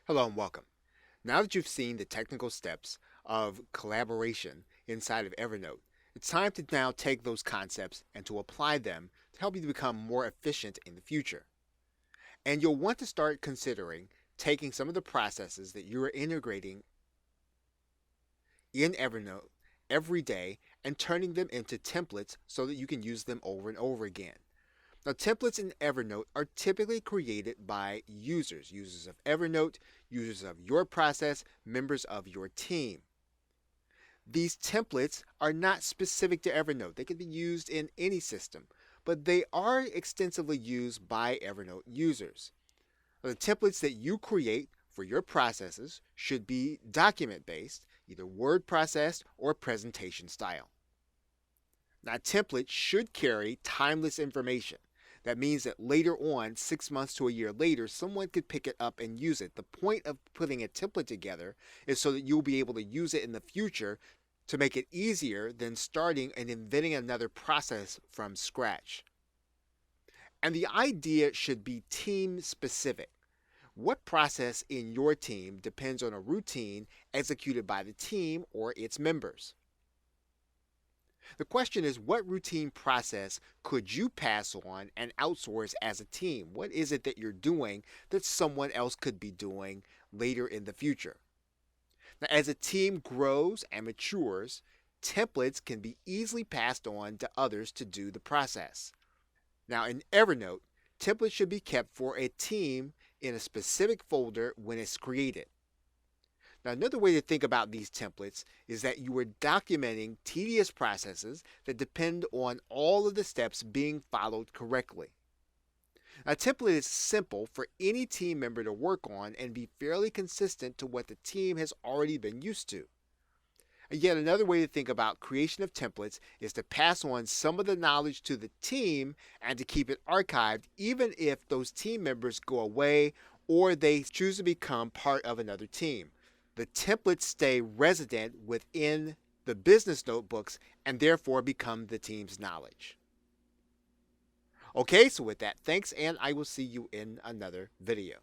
Hello and welcome. Now that you've seen the technical steps of collaboration inside of Evernote, it's time to now take those concepts and to apply them to help you to become more efficient in the future. And you'll want to start considering taking some of the processes that you're integrating in Evernote every day and turning them into templates so that you can use them over and over again. Now, templates in Evernote are typically created by users of Evernote, users of your process, members of your team. These templates are not specific to Evernote. They can be used in any system, but they are extensively used by Evernote users. The templates that you create for your processes should be document based, either word processed or presentation style. Now, templates should carry timeless information. That means that later on, 6 months to a year later, someone could pick it up and use it. The point of putting a template together is so that you'll be able to use it in the future to make it easier than starting and inventing another process from scratch. And the idea should be team specific. What process in your team depends on a routine executed by the team or its members? The question is, what routine process could you pass on and outsource as a team? What is it that you're doing that someone else could be doing later in the future? Now, as a team grows and matures, templates can be easily passed on to others to do the process. Now, in Evernote, templates should be kept for a team in a specific folder when it's created. Now, another way to think about these templates is that you are documenting tedious processes that depend on all of the steps being followed correctly. A template is simple for any team member to work on and be fairly consistent to what the team has already been used to. And yet, another way to think about creation of templates is to pass on some of the knowledge to the team and to keep it archived, even if those team members go away or they choose to become part of another team. The templates stay resident within the business notebooks and therefore become the team's knowledge. Okay, so with that, thanks, and I will see you in another video.